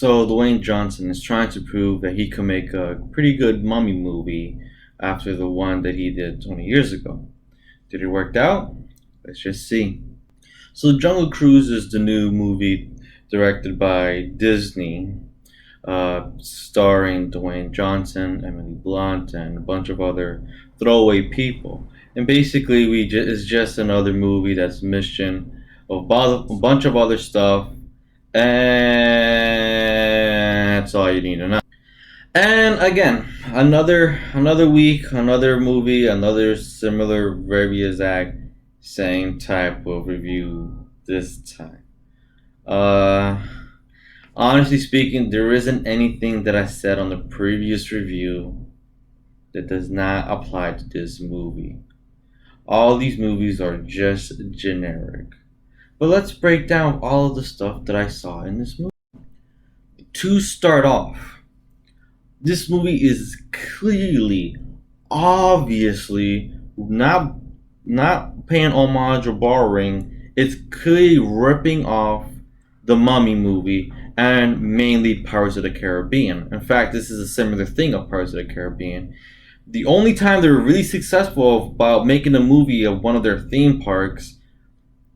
So Dwayne Johnson is trying to prove that he can make a pretty good mummy movie after the one that he did 20 years ago. Did it work out? Let's just see. So Jungle Cruise is the new movie directed by Disney, starring Dwayne Johnson, Emily Blunt, and a bunch of other throwaway people. And basically, it's just another movie that's mission of a bunch of other stuff, and that's all you need to know. And again, another week, another movie, another similar, very exact, same type of review this time. Uh, Honestly speaking, there isn't anything that I said on the previous review that does not apply to this movie. All these movies are just generic. But let's break down all of the stuff that I saw in this movie. To start off, this movie is clearly, obviously not paying homage or borrowing. It's clearly ripping off the Mummy movie and mainly Pirates of the Caribbean. In fact, this is a similar thing of Pirates of the Caribbean. The only time they were really successful about making a movie of one of their theme parks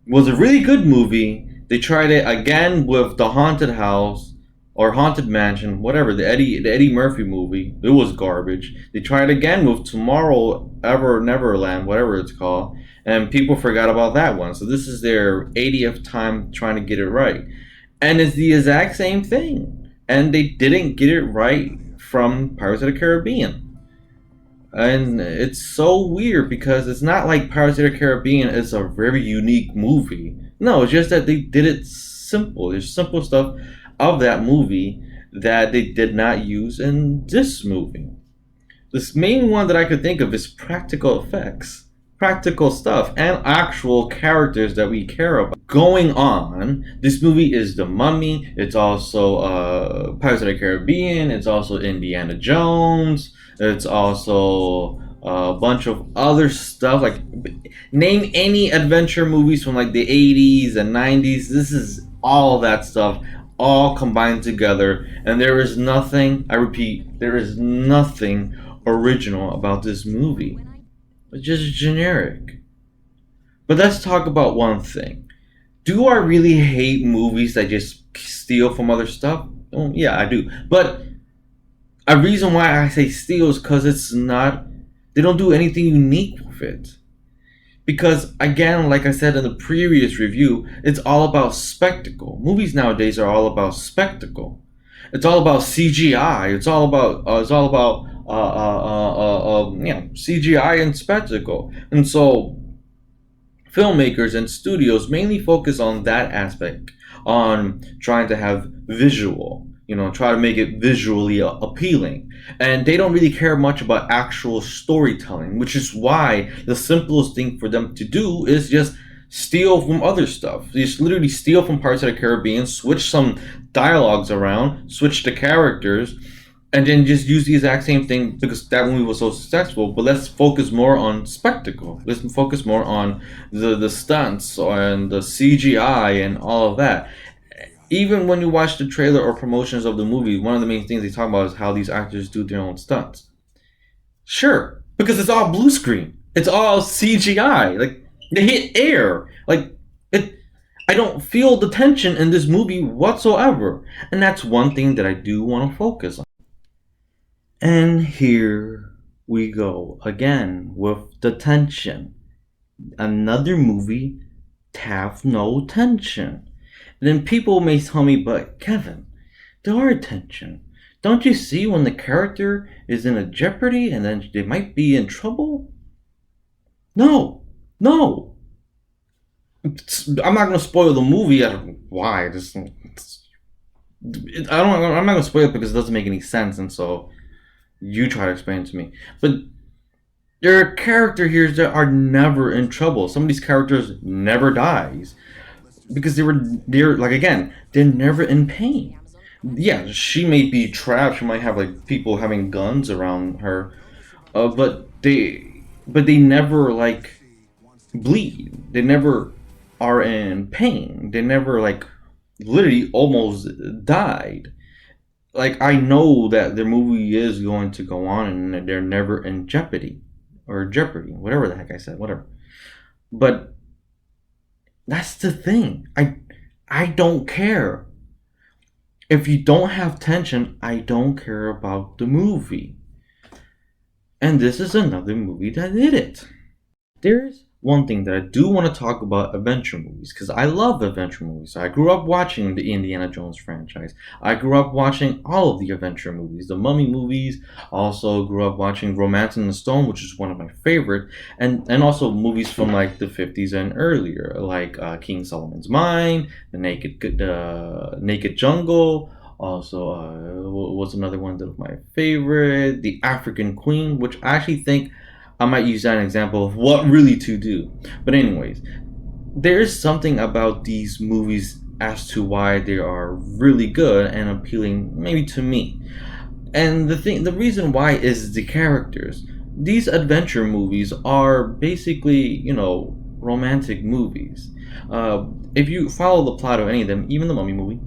was a really good movie. They tried it again with the Haunted House or Haunted Mansion, whatever, the Eddie Murphy movie. It was garbage. They tried again with Tomorrow Ever Neverland, whatever it's called, and people forgot about that one. So this is their 80th time trying to get it right. And it's the exact same thing. And they didn't get it right from Pirates of the Caribbean. And it's so weird because it's not like Pirates of the Caribbean is a very unique movie. No, it's just that they did it simple. There's simple stuff of that movie that they did not use in this movie. This main one that I could think of is practical effects, practical stuff, and actual characters that we care about. Going on, this movie is The Mummy. It's also Pirates of the Caribbean. It's also Indiana Jones. It's also a bunch of other stuff. Like, name any adventure movies from like the 80s and 90s. This is all that stuff all combined together, and there is nothing, I repeat, there is nothing original about this movie. It's just generic. But let's talk about one thing. Do I really hate movies that just steal from other stuff? Well, yeah, I do. But a reason why I say steal is because they don't do anything unique with it. Because, again, like I said in the previous review, it's all about spectacle. Movies nowadays are all about spectacle. It's all about CGI. It's all about CGI and spectacle. And so, filmmakers and studios mainly focus on that aspect, on trying to have visual. Try to make it visually appealing. And they don't really care much about actual storytelling, which is why the simplest thing for them to do is just steal from other stuff. They just literally steal from Pirates of the Caribbean, switch some dialogues around, switch the characters, and then just use the exact same thing because that movie was so successful. But let's focus more on spectacle. Let's focus more on the stunts and the CGI and all of that. Even when you watch the trailer or promotions of the movie, one of the main things they talk about is how these actors do their own stunts. Sure, because it's all blue screen. It's all CGI. Like, they hit air. Like, I don't feel the tension in this movie whatsoever. And that's one thing that I do want to focus on. And here we go again with the tension. Another movie to have no tension. Then people may tell me, but Kevin, there are tension. Don't you see when the character is in a jeopardy and then they might be in trouble? No. I'm not gonna spoil the movie. I don't know why. I'm not gonna spoil it because it doesn't make any sense, and so you try to explain it to me. But there are characters here that are never in trouble. Some of these characters never dies. Because they're like, again, they're never in pain. Yeah, she may be trapped. She might have like people having guns around her, but they never like bleed. They never are in pain. They never like literally almost died. Like I know that the movie is going to go on and they're never in jeopardy or jeopardy, whatever the heck I said, whatever. But that's the thing. I don't care. If you don't have tension, I don't care about the movie. And this is another movie that did it. There's one thing that I do want to talk about adventure movies because I love adventure movies. I grew up watching the Indiana Jones franchise. I grew up watching all of the adventure movies, the Mummy movies. Also grew up watching Romance in the Stone, which is one of my favorite, and also movies from like the 50s and earlier, like King Solomon's Mine, the Naked Jungle. Also, what's another one of my favorite? The African Queen, which I actually think I might use that as an example of what really to do. But anyways, there is something about these movies as to why they are really good and appealing, maybe to me. And the reason why is the characters. These adventure movies are basically, romantic movies. If you follow the plot of any of them, even the Mummy movie,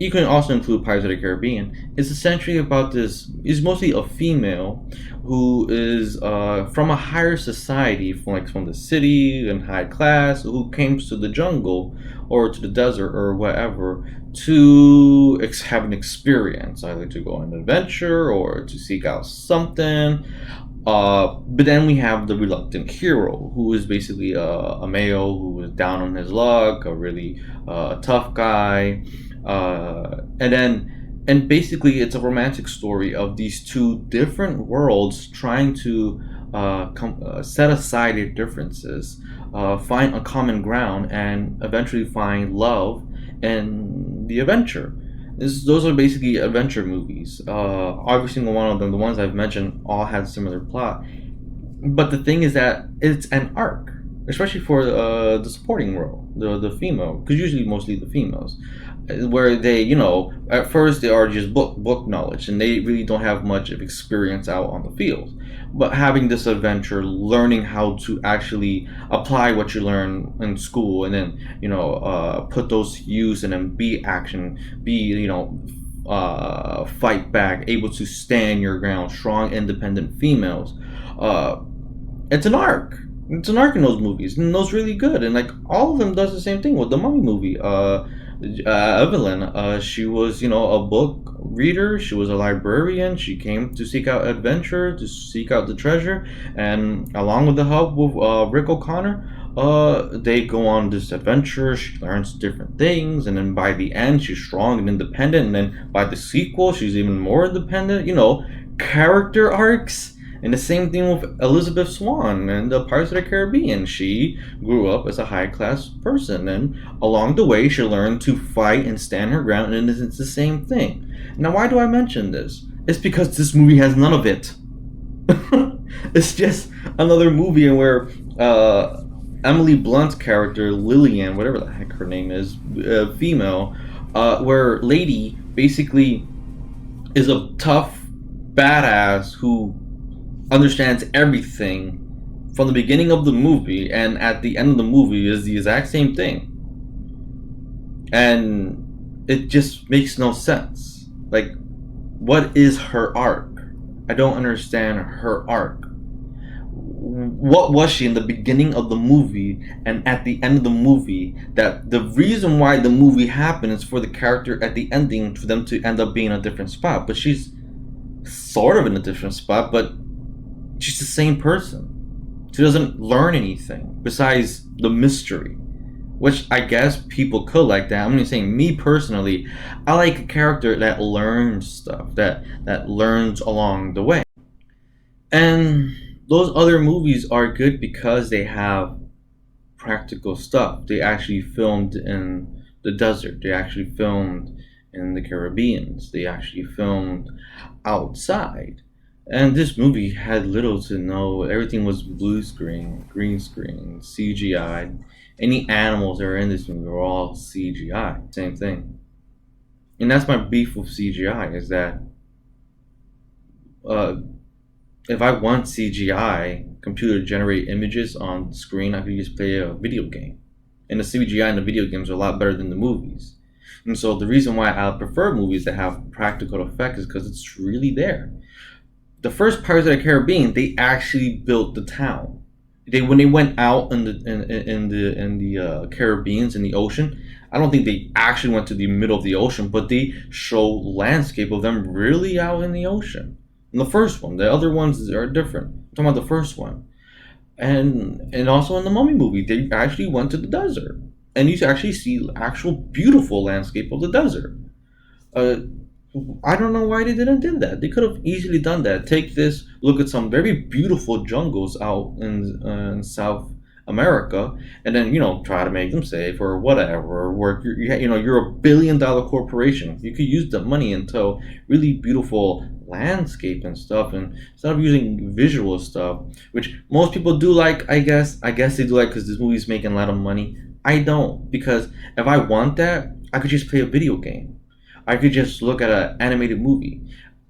you can also include Pirates of the Caribbean. It's essentially about this. Is mostly a female who is from a higher society, from the city and high class, who came to the jungle or to the desert or whatever to have an experience, either to go on an adventure or to seek out something. But then we have the reluctant hero, who is basically a male who is down on his luck, a really tough guy, and basically it's a romantic story of these two different worlds trying to set aside their differences, find a common ground, and eventually find love and the adventure. Those are basically adventure movies. Every single one of them, the ones I've mentioned, all had similar plot. But the thing is that it's an arc, especially for the supporting role, the female, because usually mostly the females, where they, at first they are just book knowledge, and they really don't have much of experience out on the field. But having this adventure, learning how to actually apply what you learn in school, and then put those to use, and then be action, be fight back, able to stand your ground, strong, independent females. Uh, it's an arc. It's an arc in those movies, and those really good. And like all of them does the same thing with the Mummy movie. Evelyn, she was a book reader. She was a librarian. She came to seek out adventure, to seek out the treasure, and along with the help with Rick O'Connor, they go on this adventure. She learns different things, and then by the end, she's strong and independent. And then by the sequel, she's even more independent. Character arcs. And the same thing with Elizabeth Swann and the Pirates of the Caribbean. She grew up as a high class person, and along the way, she learned to fight and stand her ground, and it's the same thing. Now, why do I mention this? It's because this movie has none of it. It's just another movie where Emily Blunt's character, Lillian, whatever the heck her name is, female, where Lady basically is a tough badass who understands everything from the beginning of the movie and at the end of the movie is the exact same thing. And it just makes no sense. Like, what is her arc? I don't understand her arc. What was she in the beginning of the movie and at the end of the movie, that the reason why the movie happened is for the character at the ending for them to end up being in a different spot? But she's sort of in a different spot, but she's the same person. She doesn't learn anything besides the mystery, which I guess people could like that. I'm just saying, me personally, I like a character that learns stuff, that learns along the way. And those other movies are good because they have practical stuff. They actually filmed in the desert. They actually filmed in the Caribbeans. They actually filmed outside. And this movie had little to no. Everything was blue screen, green screen, CGI. Any animals that are in this movie were all CGI. Same thing. And that's my beef with CGI, is that uh, if I want CGI, computer generate images on screen, I could just play a video game. And the CGI in the video games are a lot better than the movies. And so the reason why I prefer movies that have practical effects is because it's really there. The first Pirates of the Caribbean, they actually built the town. They when they went out in the Caribbeans in the ocean. I don't think they actually went to the middle of the ocean, but they show landscape of them really out in the ocean. In the first one, the other ones are different. I'm talking about the first one, and also in the Mummy movie, they actually went to the desert, and you actually see actual beautiful landscape of the desert. Uh, I don't know why they didn't do that. They could have easily done that. Take this, look at some very beautiful jungles out in South America, and then try to make them safe or whatever. Or work. You're a billion-dollar corporation. You could use the money into really beautiful landscape and stuff, and instead of using visual stuff, which most people do like. I guess they do like because this movie's making a lot of money. I don't, because if I want that, I could just play a video game. I could just look at an animated movie.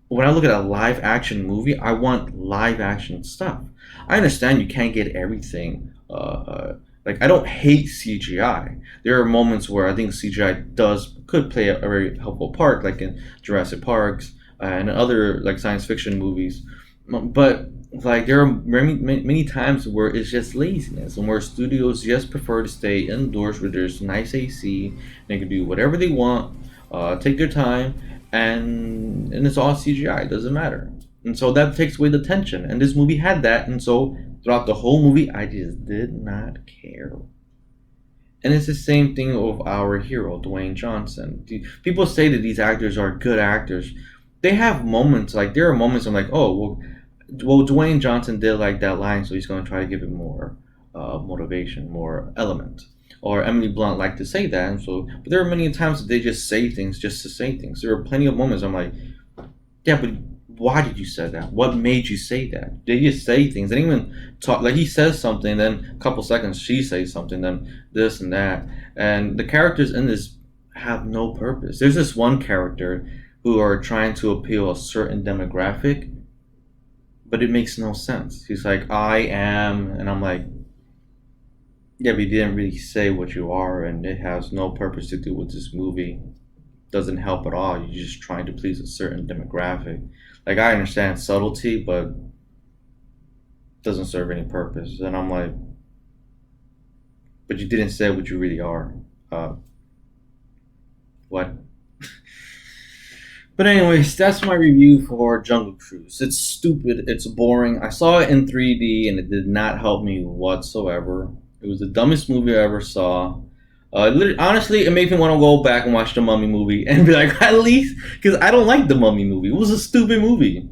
When I look at a live action movie, I want live action stuff. I understand you can't get everything. Like I don't hate CGI. There are moments where I think CGI does could play a very helpful part, like in Jurassic Parks and other like science fiction movies. But like there are many times where it's just laziness, and where studios just prefer to stay indoors where there's nice AC. They can do whatever they want, take their time, and it's all CGI. It doesn't matter, and so that takes away the tension. And this movie had that, and so throughout the whole movie, I just did not care. And it's the same thing with our hero, Dwayne Johnson. People say that these actors are good actors. They have moments, like there are moments I'm like, oh well, Dwayne Johnson did like that line, so he's going to try to give it more motivation, more element. Or Emily Blunt liked to say that, and so. But there are many times that they just say things just to say things. There are plenty of moments I'm like, yeah, but why did you say that? What made you say that? They just say things. They didn't even talk. Like he says something, then a couple seconds she says something, then this and that. And the characters in this have no purpose. There's this one character who are trying to appeal a certain demographic, but it makes no sense. He's like, I am, and I'm like, yeah, but you didn't really say what you are, and it has no purpose to do with this movie. Doesn't help at all. You're just trying to please a certain demographic. Like I understand subtlety, but doesn't serve any purpose. And I'm like, but you didn't say what you really are. Uh, what? But anyways, that's my review for Jungle Cruise. It's stupid. It's boring. I saw it in 3D and it did not help me whatsoever. It was the dumbest movie I ever saw. Honestly, it made me want to go back and watch the Mummy movie and be like, at least, because I don't like the Mummy movie. It was a stupid movie.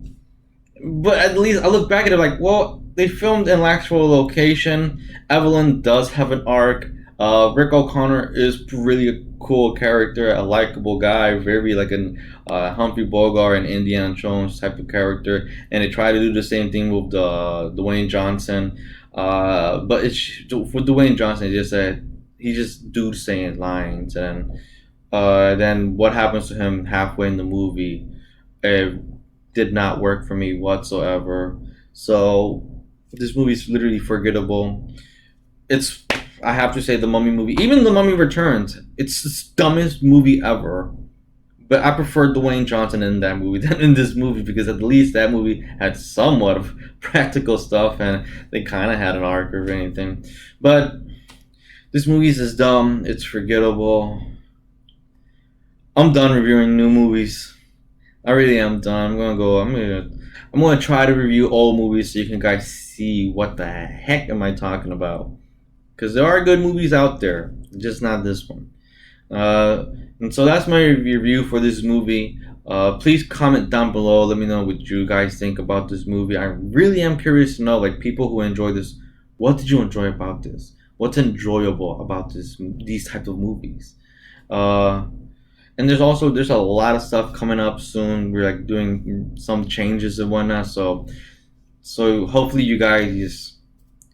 But at least I look back at it like, well, they filmed in an actual location. Evelyn does have an arc. Rick O'Connor is really a cool character, a likable guy, very like an Humphrey Bogart and Indiana Jones type of character. And they try to do the same thing with the Dwayne Johnson. But it's for Dwayne Johnson, he just said he just dude saying lines, and then what happens to him halfway in the movie, it did not work for me whatsoever. So this movie is literally forgettable. It's I have to say the Mummy movie, even the Mummy Returns, it's the dumbest movie ever. But I prefer Dwayne Johnson in that movie than in this movie, because at least that movie had somewhat of practical stuff and they kind of had an arc or anything. But this movie is just dumb. It's forgettable. I'm done reviewing new movies. I really am done. I'm gonna try to review old movies so you can guys see what the heck am I talking about. Because there are good movies out there, just not this one. Uh, and so that's my review for this movie. Please comment down below. Let me know what you guys think about this movie. I really am curious to know, like people who enjoy this, what did you enjoy about this? What's enjoyable about these types of movies? Uh, and there's a lot of stuff coming up soon. We're like doing some changes and whatnot. So hopefully you guys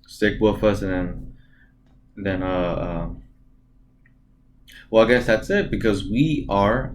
stick with us, and then well, I guess that's it, because we are